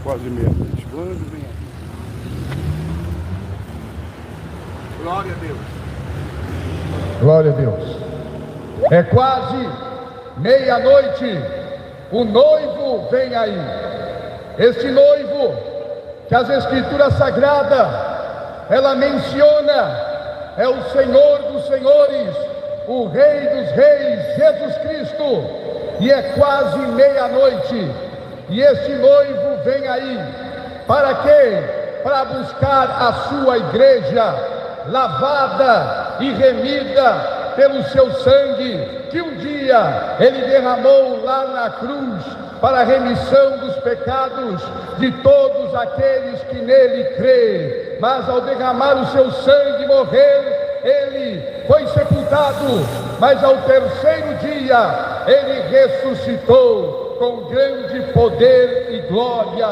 quase meia-noite. Quando vem aí? Glória a Deus. Glória a Deus. É quase meia-noite. O noivo vem aí. Este noivo que as Escrituras Sagradas ela menciona é o Senhor dos Senhores, o Rei dos Reis, Jesus Cristo. E é quase meia-noite. E este noivo vem aí. Para quê? Para buscar a sua igreja, lavada e remida pelo seu sangue, que um dia ele derramou lá na cruz, para a remissão dos pecados de todos aqueles que nele crê. Mas ao derramar o seu sangue e morrer, ele foi sepultado, mas ao terceiro dia ele ressuscitou com grande poder e glória,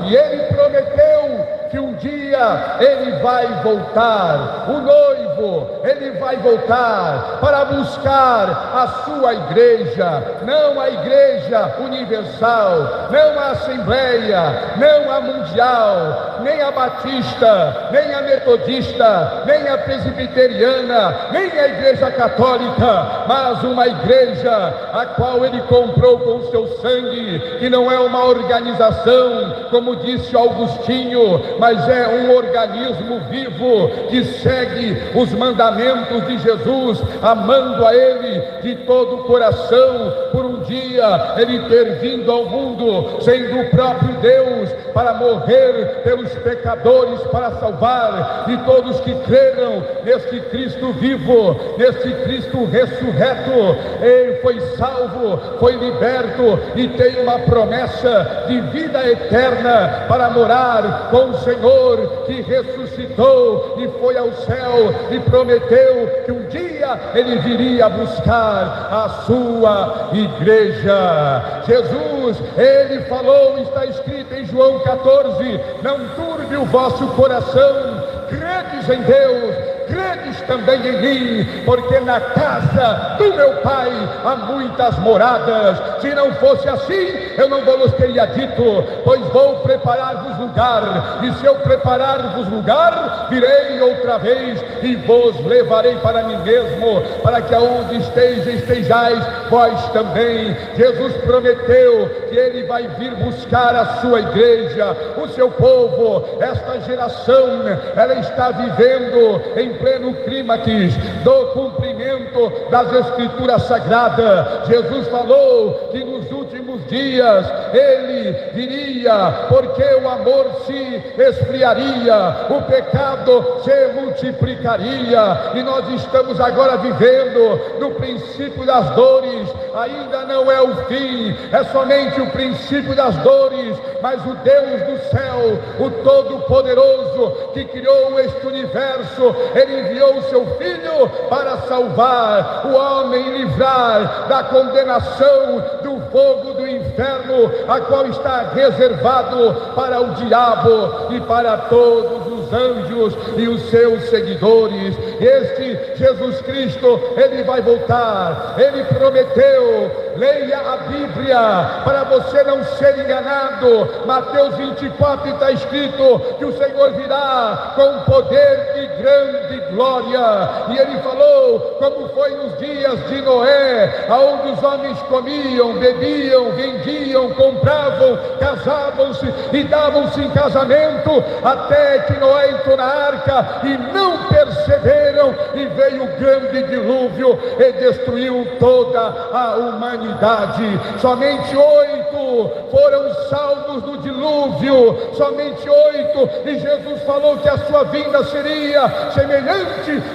e ele prometeu que um dia ele vai voltar. O noivo, ele vai voltar para buscar a sua igreja, não a igreja universal, não a assembleia, não a mundial, nem a batista, nem a metodista, nem a presbiteriana, nem a igreja católica, mas uma igreja a qual ele comprou com o seu sangue, que não é uma organização, como disse Augustinho, mas é um organismo vivo que segue os mandamentos de Jesus, amando a Ele de todo o coração, por um dia ele ter vindo ao mundo, sendo o próprio Deus, para morrer pelos pecadores, para salvar, e todos que creram neste Cristo vivo, neste Cristo ressurreto, ele foi salvo, foi liberto e tem uma promessa de vida eterna para morar com o Senhor, que ressuscitou e foi ao céu e prometeu que um dia ele viria buscar a sua igreja. Jesus, ele falou, está escrito em João 14: não turbe o vosso coração, credes em Deus, credes também em mim, porque na casa do meu Pai há muitas moradas. Se não fosse assim, eu não vos teria dito, pois vou preparar-vos lugar, e se eu preparar-vos lugar, virei outra vez e vos levarei para mim mesmo, para que aonde estejais vós também. Jesus prometeu que ele vai vir buscar a sua igreja, o seu povo. Esta geração, ela está vivendo em pleno clímax do cumprimento das Escrituras Sagradas. Jesus falou que nos últimos dias ele viria, porque o amor se esfriaria, o pecado se multiplicaria, e nós estamos agora vivendo no princípio das dores. Ainda não é o fim, é somente o princípio das dores, mas o Deus do céu, o Todo-Poderoso, que criou este universo, ele enviou o seu Filho para salvar o homem e livrar da condenação do fogo do inferno, a qual está reservado para o diabo e para todos os anjos e os seus seguidores. Este Jesus Cristo, ele vai voltar. Ele prometeu, leia a Bíblia para você não ser enganado. Mateus 24 está escrito que o Senhor virá com poder e grande glória, e ele falou como foi nos dias de Noé, aonde os homens comiam, bebiam, vendiam, compravam, casavam-se e davam-se em casamento, até que Noé entrou na arca e não perceberam, e veio o grande dilúvio e destruiu toda a humanidade. Somente 8 foram salvos do dilúvio, somente 8, e Jesus falou que a sua vinda seria semelhante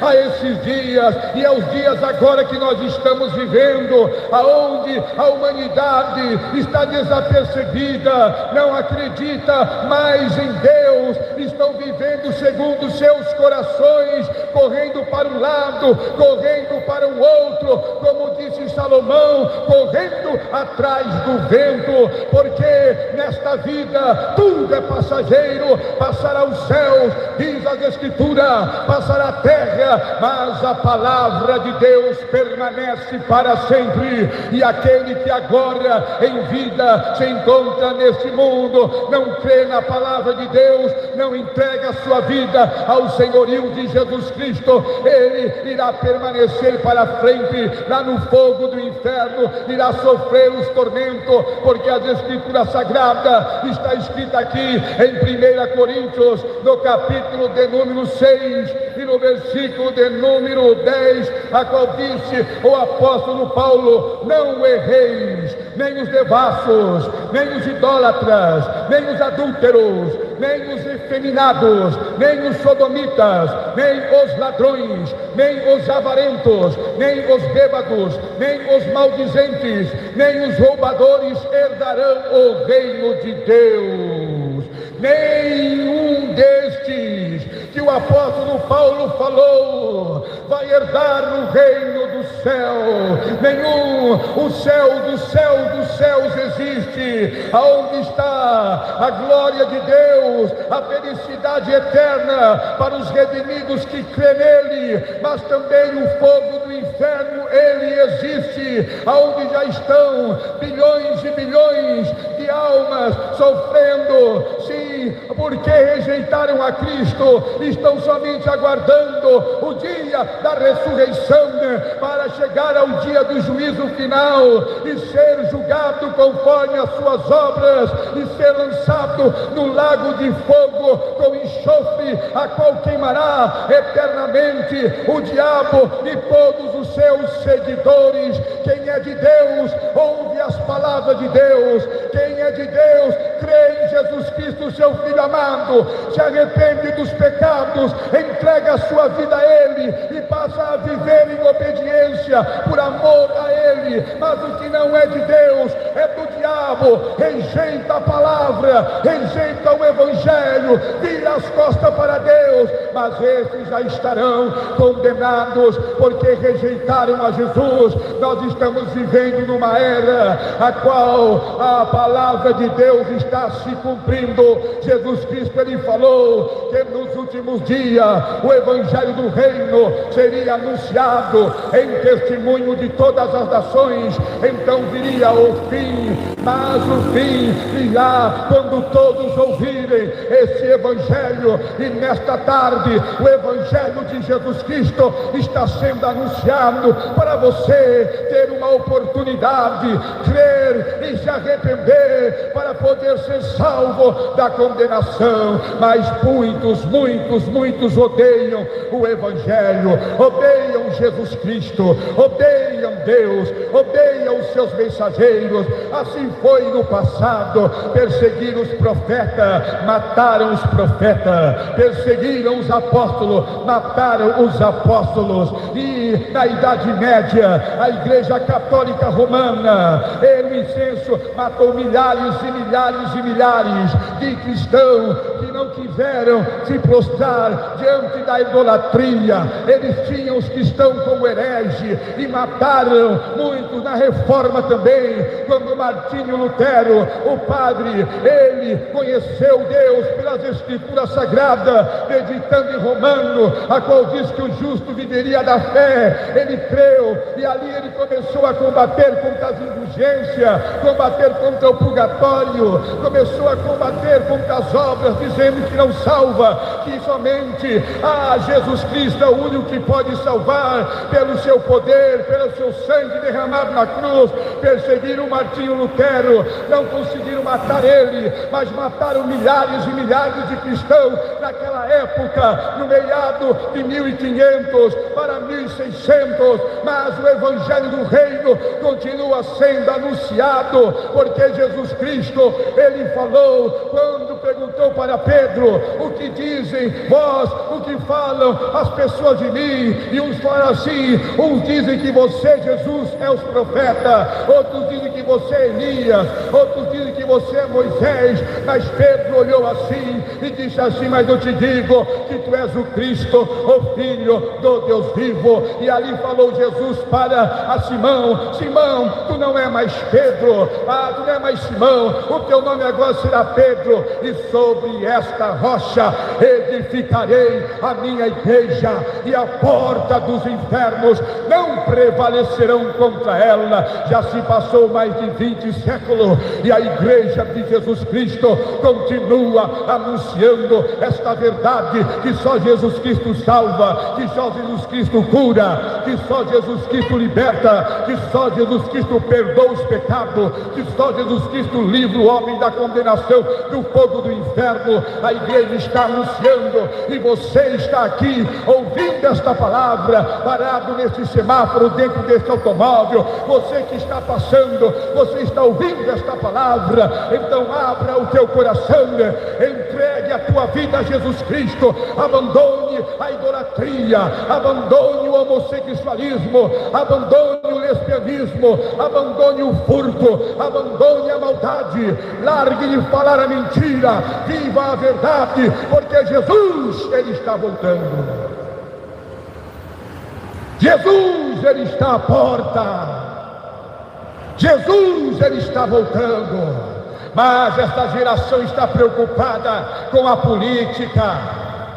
a esses dias, e aos dias agora que nós estamos vivendo, aonde a humanidade está desapercebida, não acredita mais em Deus, Deus estão vivendo segundo seus corações, correndo para um lado, correndo para o outro, como disse Salomão, correndo atrás do vento, porque nesta vida tudo é passageiro. Passará os céus, diz as Escrituras, passará a terra, mas a palavra de Deus permanece para sempre. E aquele que agora em vida se encontra neste mundo, não crê na palavra de Deus, não entrega a sua vida ao senhorio de Jesus Cristo, ele irá permanecer para frente, lá no fogo do inferno, irá sofrer os tormentos, porque as Escrituras Sagradas está escrita aqui em 1 Coríntios, no capítulo de número 6 e no versículo de número 10, a qual disse o apóstolo Paulo: não erreis, nem os devassos, nem os idólatras, nem os adúlteros, nem os efeminados, nem os sodomitas, nem os ladrões, nem os avarentos, nem os bêbados, nem os maldizentes, nem os roubadores herdarão o reino de Deus. Nenhum destes que o apóstolo Paulo falou vai herdar o reino do céu. Nenhum. O céu dos céus existe, aonde está a glória de Deus, a felicidade eterna para os redimidos que crê nele, mas também o fogo do inferno, ele existe, aonde já estão bilhões e bilhões de almas sofrendo, sim, porque rejeitaram a Cristo, estão somente aguardando o dia da ressurreição para chegar ao dia do juízo final e ser julgado conforme as suas obras e ser lançado no lago de fogo com enxofre, a qual queimará eternamente o diabo e todos os seus seguidores. Quem é de Deus ouve as palavras de Deus. Quem é de Deus crê em Jesus Cristo, seu Filho amado, se arrepende dos pecados, entrega a sua vida a Ele e passa a viver em obediência por amor a Ele. Mas o que não é de Deus é do diabo, rejeita a palavra, rejeita o Evangelho, vira as costas para Deus, mas esses já estarão condenados porque rejeitaram a Jesus. Nós estamos vivendo numa era a qual a palavra de Deus está se cumprindo. Jesus Cristo, ele falou que nos últimos dias o Evangelho do Reino seria anunciado em testemunho de todas as nações. Então viria o fim, mas o fim virá quando todos ouvirem esse Evangelho. E nesta tarde o Evangelho de Jesus Cristo está sendo anunciado para você ter uma oportunidade, crer e se arrepender para poder ser salvo da condenação. Mas muitos odeiam o Evangelho, odeiam Jesus Cristo, odeiam Deus, odeiam os seus mensageiros. Assim foi no passado. Perseguiram os profetas, mataram os profetas, perseguiram os apóstolos, mataram os apóstolos. E na Idade Média, a Igreja Católica Romana, o incenso matou milhares e milhares e milhares de cristãos que não quiseram se prostrar diante da idolatria. Eles tinham os cristãos como herege e mataram muitos. Na Reforma também, quando Martinho Lutero, o padre, ele conheceu Deus pelas Escrituras Sagradas, meditando em Romano, a qual diz que o justo viveria da fé. Ele creu e ali ele começou a combater contra as indulgências, combater contra o purgatório, começou a combater contra as obras, dizendo que não salva, que somente Jesus Cristo é o único que pode salvar pelo seu poder, pelo seu sangue derramado na cruz. Perseguiram Martinho Lutero, não conseguiram matar ele, mas mataram milhares e milhares de cristãos naquela época, no meado de 1500 para 1600. Mas o Evangelho do Reino continua sendo anunciado, porque Jesus Cristo, ele falou, quando perguntou para Pedro: o que dizem vós, o que falam as pessoas de mim, e uns falam assim, uns dizem que você, Jesus, é os profetas, outros dizem que você é Elias, outros dizem que você é Moisés. Mas Pedro olhou assim e disse assim: mas eu te digo que tu és o Cristo, o Filho do Deus vivo. E ali falou Jesus para a Simão: Simão, tu não é mais Pedro, tu não é mais Simão, o teu nome agora será Pedro, e sobre esta rocha edificarei a minha igreja, e a porta dos infernos não prevalecerão contra ela. Já se passou mais de 20 séculos e a igreja de Jesus Cristo continua anunciando esta verdade, que só Jesus Cristo salva, que só Jesus Cristo cura, que só Jesus Cristo liberta, que só Jesus Cristo perdoa os pecados, que só Jesus Cristo livra o homem da condenação do fogo do inferno. A igreja está anunciando, e você está aqui ouvindo esta palavra, parado nesse semáforo, dentro desse automóvel, você que está passando, você está ouvindo esta palavra. Então abra o teu coração, entregue a tua vida a Jesus Cristo, abandone a idolatria, abandone o homossexualismo, abandone o lesbianismo, abandone o furto, abandone a maldade, largue de falar a mentira, viva a verdade, porque Jesus, Ele está voltando. Jesus, Ele está à porta. Jesus, Ele está voltando. Mas esta geração está preocupada com a política,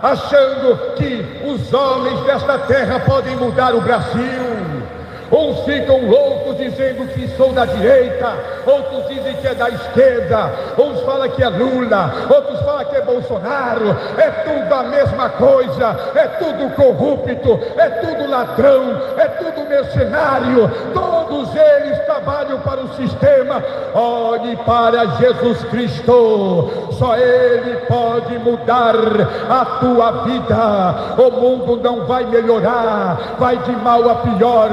achando que os homens desta terra podem mudar o Brasil. Uns ficam loucos dizendo que sou da direita, outros dizem que é da esquerda, uns falam que é Lula, outros falam que é Bolsonaro. É tudo a mesma coisa, é tudo corrupto, é tudo ladrão, é tudo mercenário. Todos eles trabalham para o sistema. Olhe para Jesus Cristo, só Ele pode mudar a tua vida. O mundo não vai melhorar, vai de mal a pior.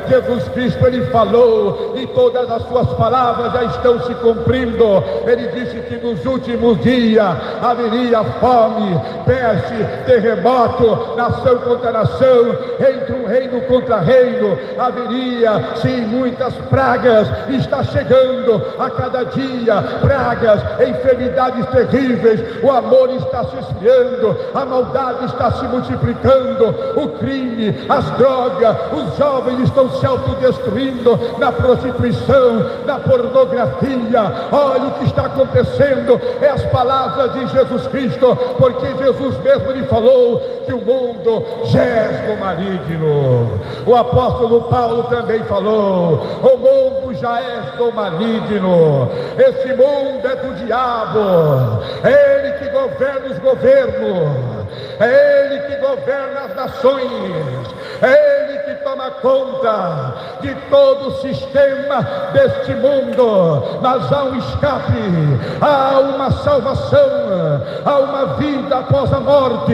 Jesus Cristo, Ele falou, e todas as suas palavras já estão se cumprindo. Ele disse que nos últimos dias haveria fome, peste, terremoto, nação contra nação, entre um reino contra reino. Haveria sim muitas pragas, está chegando a cada dia pragas, enfermidades terríveis. O amor está se esfriando, a maldade está se multiplicando, o crime, as drogas, os jovens estão se autodestruindo na prostituição, na pornografia. Olha o que está acontecendo, é as palavras de Jesus Cristo, porque Jesus mesmo lhe falou que o mundo jaz no maligno. O apóstolo Paulo também falou: o mundo já é do maligno, esse mundo é do diabo, é ele que governa os governos, é ele que governa as nações, é ele que toma conta de todo o sistema deste mundo. Mas há um escape, há uma salvação, há uma vida após a morte,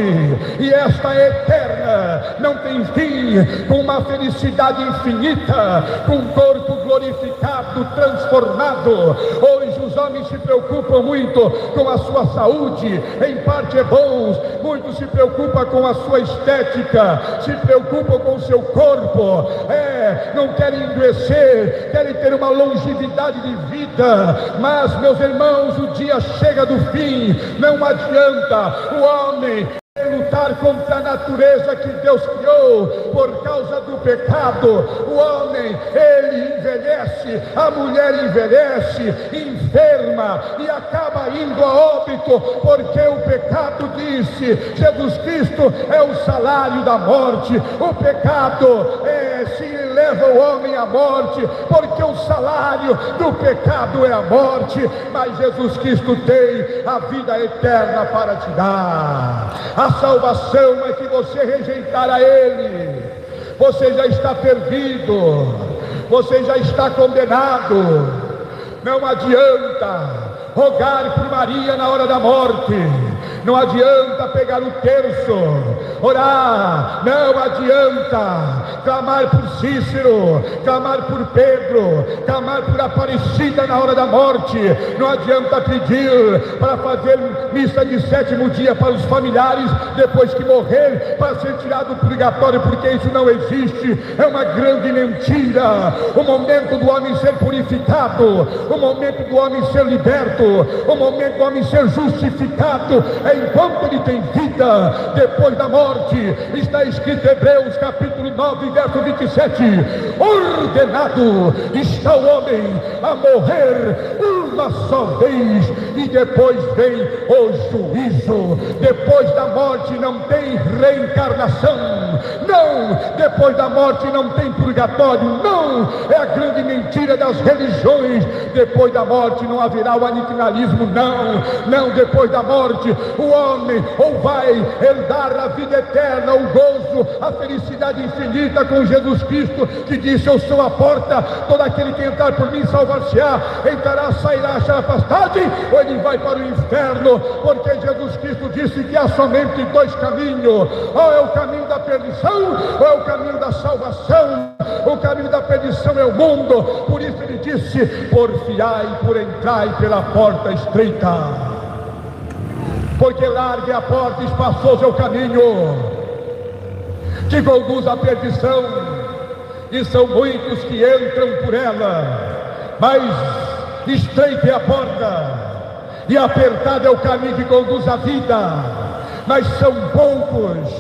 e esta é eterna, não tem fim, com uma felicidade infinita, com um corpo glorificado, transformado. Hoje os homens se preocupam muito com a sua saúde, em parte é bom, muitos se preocupam com a sua estética, se preocupam com o seu corpo, não querem endurecer, querem ter uma longevidade de vida. Mas, meus irmãos, o dia chega do fim, não adianta o homem lutar contra a natureza que Deus criou por causa do pecado. O homem, ele envelhece, a mulher envelhece, enferma e acaba indo a óbito, porque o pecado disse, Jesus Cristo é o salário da morte. O pecado se leva o homem à morte, porque o salário do pecado é a morte. Mas Jesus Cristo tem a vida eterna para te dar. A salvação é que você rejeitar a Ele, você já está perdido, você já está condenado. Não adianta rogar por Maria na hora da morte, Não adianta pegar o terço, orar, não adianta clamar por Cícero, clamar por Pedro, clamar por Aparecida na hora da morte. Não adianta pedir para fazer missa de 7º dia para os familiares depois que morrer, para ser tirado do purgatório, porque isso não existe, é uma grande mentira. O momento do homem ser purificado, o momento do homem ser liberto, o momento do homem ser justificado é enquanto ele tem vida. Depois da morte, está escrito em Hebreus capítulo 9, verso 27, ordenado está o homem a morrer uma só vez, e depois vem o juízo. Depois da morte não tem reencarnação, não. Depois da morte não tem purgatório, não. É a grande mentira das religiões. Depois da morte não haverá o aniquilarismo, não. Não, depois da morte o homem ou vai herdar a vida eterna, o gozo, a felicidade infinita com Jesus Cristo, que disse: eu sou a porta, todo aquele que entrar por mim salvar-se-á, entrará, sairá, achará pastagem, ou ele vai para o inferno, porque Jesus Cristo disse que há somente dois caminhos: ou é o caminho da perdição, ou é o caminho da salvação. O caminho da perdição é o mundo, por isso ele disse: porfiai por entrai pela porta estreita, porque larga é a porta, espaçoso é o caminho que conduz à perdição, e são muitos que entram por ela, mas estreita é a porta e apertado é o caminho que conduz à vida, mas são poucos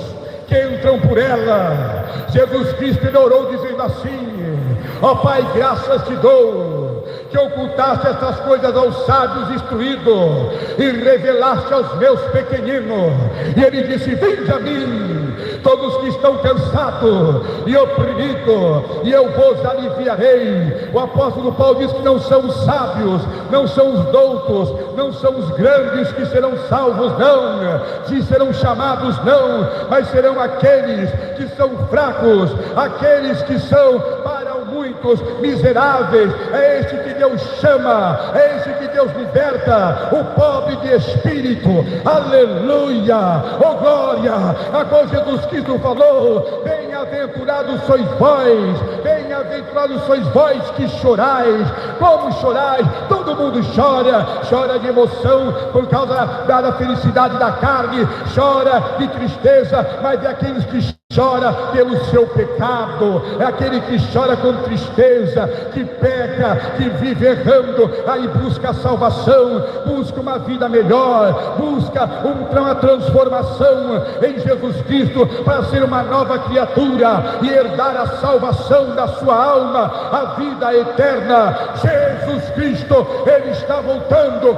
que entram por ela. Jesus Cristo orou dizendo assim: ó Pai, graças te dou que ocultaste estas coisas aos sábios instruídos e revelaste aos meus pequeninos. E ele disse: vinde a mim, todos que estão cansados e oprimidos, e eu vos aliviarei. O apóstolo Paulo diz que não são os sábios, não são os doutos, não são os grandes que serão salvos, não, que serão chamados, não, mas serão aqueles que são fracos, aqueles que são para muitos miseráveis. É este que Deus chama, é este que Deus liberta, o pobre de espírito. Aleluia, oh glória. Agora Jesus Cristo falou: bem-aventurados sois vós, bem-aventurados sois vós que chorais. Como chorais? Todo mundo chora, chora de emoção por causa da felicidade da carne, chora de tristeza, mas é aqueles que chora pelo seu pecado, é aquele que chora com tristeza, que peca, que vive errando, aí busca a salvação, busca uma vida melhor, busca uma transformação em Jesus Cristo para ser uma nova criatura e herdar a salvação da sua alma, a vida eterna. Jesus Cristo, Ele está voltando.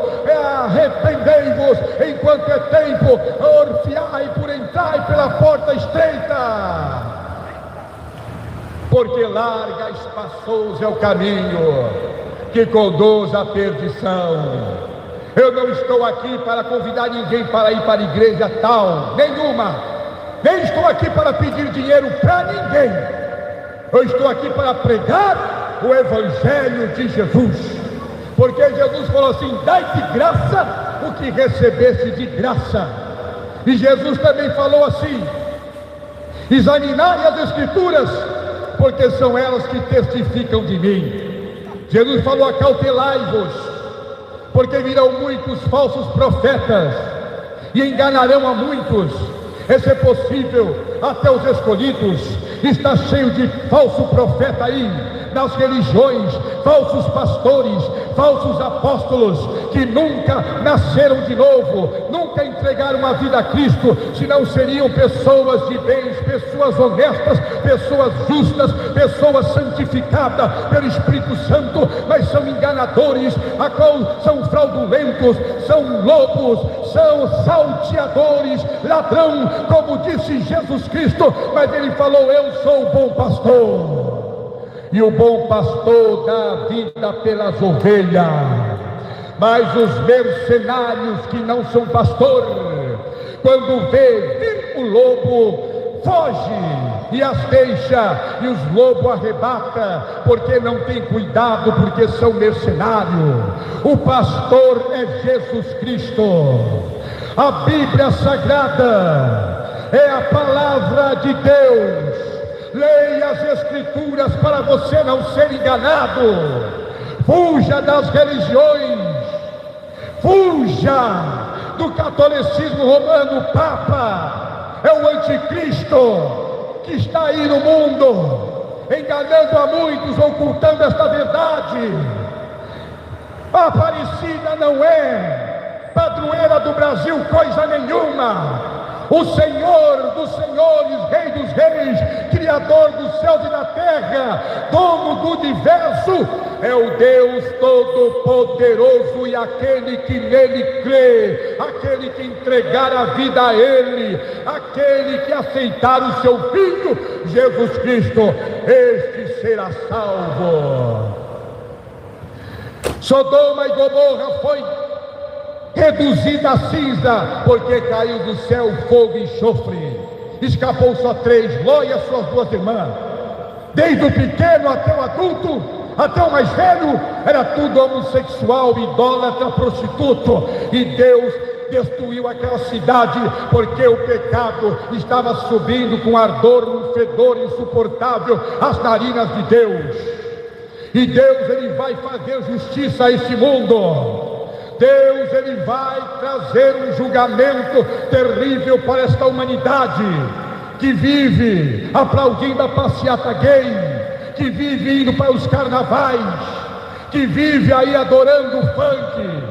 Arrependei-vos enquanto é tempo, orfiai por entrai pela porta estreita, porque larga, espaçoso é o caminho que conduz à perdição. Eu não estou aqui para convidar ninguém para ir para a igreja tal, nenhuma, nem estou aqui para pedir dinheiro para ninguém. Eu estou aqui para pregar o Evangelho de Jesus, porque Jesus falou assim: dai de graça o que recebeste de graça. E Jesus também falou assim: examinai as Escrituras, porque são elas que testificam de mim. Jesus falou: acautelai-vos, porque virão muitos falsos profetas e enganarão a muitos. Esse é possível, até os escolhidos. Está cheio de falso profeta aí nas religiões, falsos pastores, falsos apóstolos que nunca nasceram de novo, nunca entregaram a vida a Cristo, senão seriam pessoas de bens, pessoas honestas, pessoas justas, pessoas santificadas pelo Espírito Santo, mas são enganadores, são fraudulentos, são lobos, são salteadores, ladrão, como disse Jesus Cristo. Mas ele falou: eu sou o bom pastor, e o bom pastor dá a vida pelas ovelhas. Mas os mercenários que não são pastor, quando vê vir o lobo, foge, e as deixa, e os lobos arrebata, porque não tem cuidado, porque são mercenários. O pastor é Jesus Cristo. A Bíblia Sagrada é a palavra de Deus. Leia as Escrituras para você não ser enganado. Fuja das religiões, fuja do catolicismo romano. O Papa é o anticristo que está aí no mundo, enganando a muitos, ocultando esta verdade. A Aparecida não é padroeira do Brasil coisa nenhuma. O Senhor dos senhores, Rei dos reis, Criador dos céus e da terra, dono do universo, é o Deus Todo-Poderoso, e aquele que nele crê, aquele que entregar a vida a Ele, aquele que aceitar o seu Filho, Jesus Cristo, este será salvo. Sodoma e Gomorra foi reduzida a cinza, porque caiu do céu fogo e enxofre. Escapou só 3, Ló e as suas 2 irmãs. Desde o pequeno até o adulto, até o mais velho, era tudo homossexual, idólatra, prostituto. E Deus destruiu aquela cidade, porque o pecado estava subindo com ardor, um fedor insuportável às narinas de Deus. E Deus, Ele vai fazer justiça a esse mundo. Deus, Ele vai trazer um julgamento terrível para esta humanidade que vive aplaudindo a passeata gay, que vive indo para os carnavais, que vive aí adorando o funk,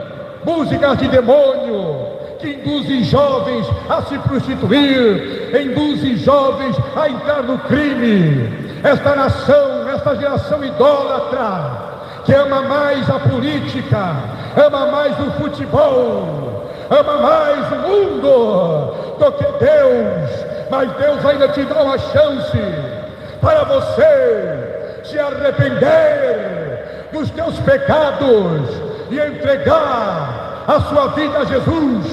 músicas de demônio, que induzem jovens a se prostituir, induzem jovens a entrar no crime. Esta nação, esta geração idólatra, que ama mais a política, ama mais o futebol, ama mais o mundo do que Deus. Mas Deus ainda te dá uma chance para você se arrepender dos teus pecados e entregar a sua vida a Jesus.